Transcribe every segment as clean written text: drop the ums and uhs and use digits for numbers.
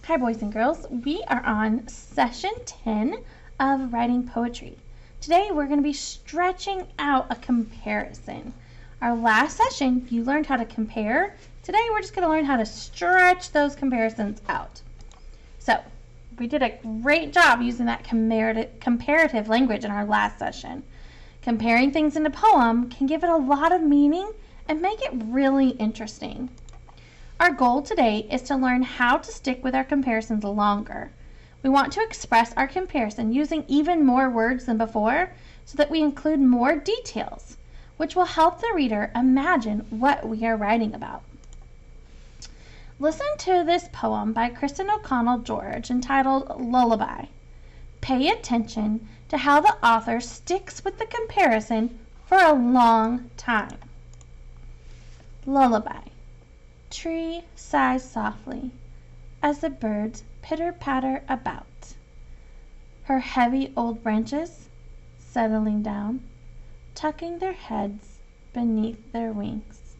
Hi boys and girls, we are on session 10 of writing poetry. Today we're going to be stretching out a comparison. Our last session you learned how to compare. Today we're just going to learn how to stretch those comparisons out. So we did a great job using that comparative language in our last session. Comparing things in a poem can give it a lot of meaning and make it really interesting. Our goal today is to learn how to stick with our comparisons longer. We want to express our comparison using even more words than before so that we include more details, which will help the reader imagine what we are writing about. Listen to this poem by Kristen O'Connell George entitled Lullaby. Pay attention to how the author sticks with the comparison for a long time. Lullaby. Tree sighs softly as the birds pitter-patter about, her heavy old branches settling down, tucking their heads beneath their wings.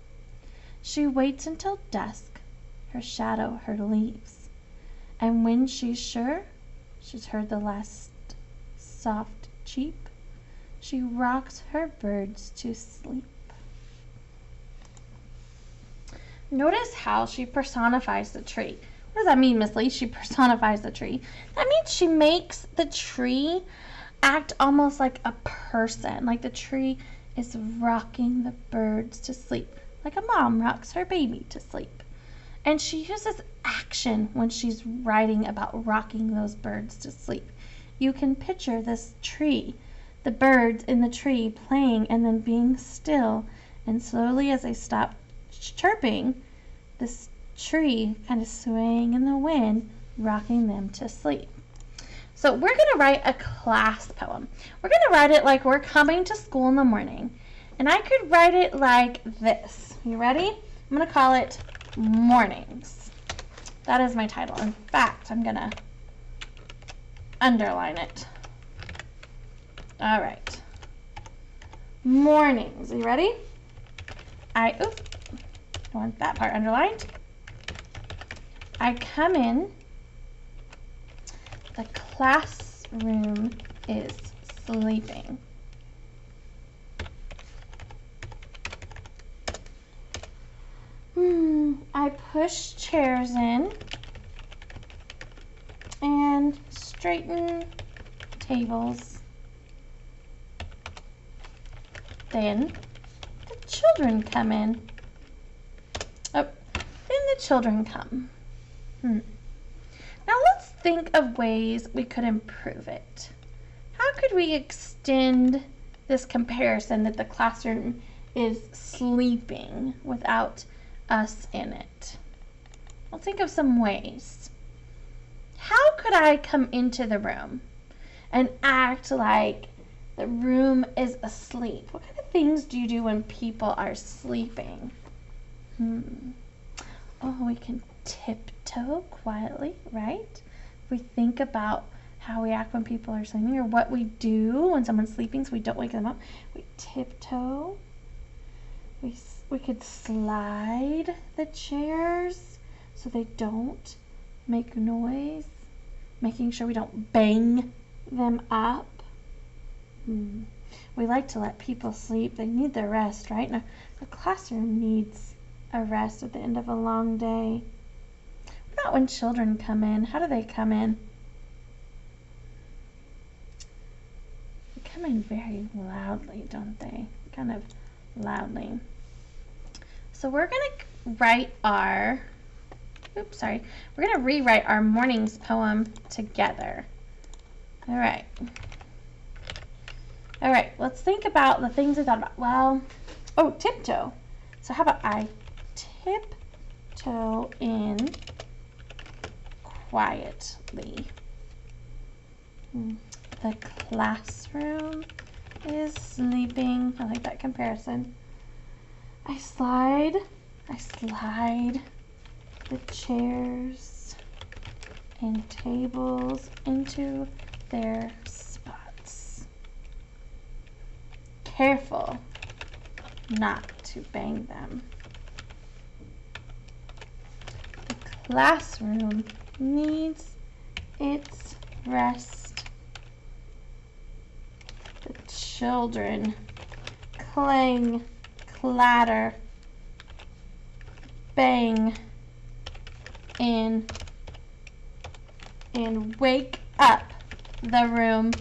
She waits until dusk, her shadow her leaves, and when she's sure she's heard the last soft cheep, she rocks her birds to sleep. Notice how she personifies the tree. What does that mean, Miss Lee? She personifies the tree. That means she makes the tree act almost like a person, like the tree is rocking the birds to sleep, like a mom rocks her baby to sleep. And she uses action when she's writing about rocking those birds to sleep. You can picture this tree, the birds in the tree playing and then being still, and slowly as they stop chirping, this tree kind of swaying in the wind, rocking them to sleep. So we're going to write a class poem. We're going to write it like we're coming to school in the morning. And I could write it like this. You ready? I'm going to call it Mornings. That is my title. In fact, I'm going to underline it. All right. Mornings. Are you ready? I want that part underlined. I come in, the classroom is sleeping. I push chairs in and straighten tables. Then the children come in. Then the children come. Now let's think of ways we could improve it. How could we extend this comparison that the classroom is sleeping without us in it? I'll think of some ways. How could I come into the room and act like the room is asleep? What kind of things do you do when people are sleeping? Oh, we can tiptoe quietly, right? If we think about how we act when people are sleeping or what we do when someone's sleeping so we don't wake them up, we tiptoe. We could slide the chairs so they don't make noise, making sure we don't bang them up. We like to let people sleep. They need their rest, right? Now, the classroom needs a rest at the end of a long day. What about when children come in? How do they come in? They come in very loudly, don't they? Kind of loudly. So we're going to write our, we're going to rewrite our mornings poem together. All right, let's think about the things we thought about. Well, tiptoe. So how about I tiptoe in quietly. The classroom is sleeping. I like that comparison. I slide the chairs and tables into their spots. Careful not to bang them. The classroom needs its rest. The children clang, clatter, bang, and wake up the room.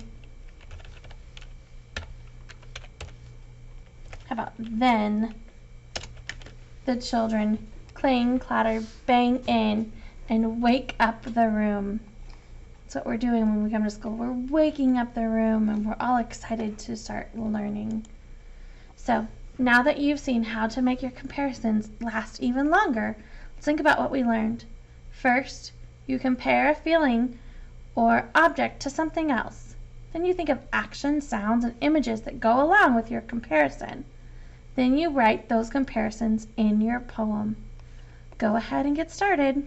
How about then the children clang, clatter, bang in and wake up the room. That's what we're doing when we come to school. We're waking up the room and we're all excited to start learning. So now that you've seen how to make your comparisons last even longer, let's think about what we learned. First, you compare a feeling or object to something else. Then you think of actions, sounds, and images that go along with your comparison. Then you write those comparisons in your poem. Go ahead and get started.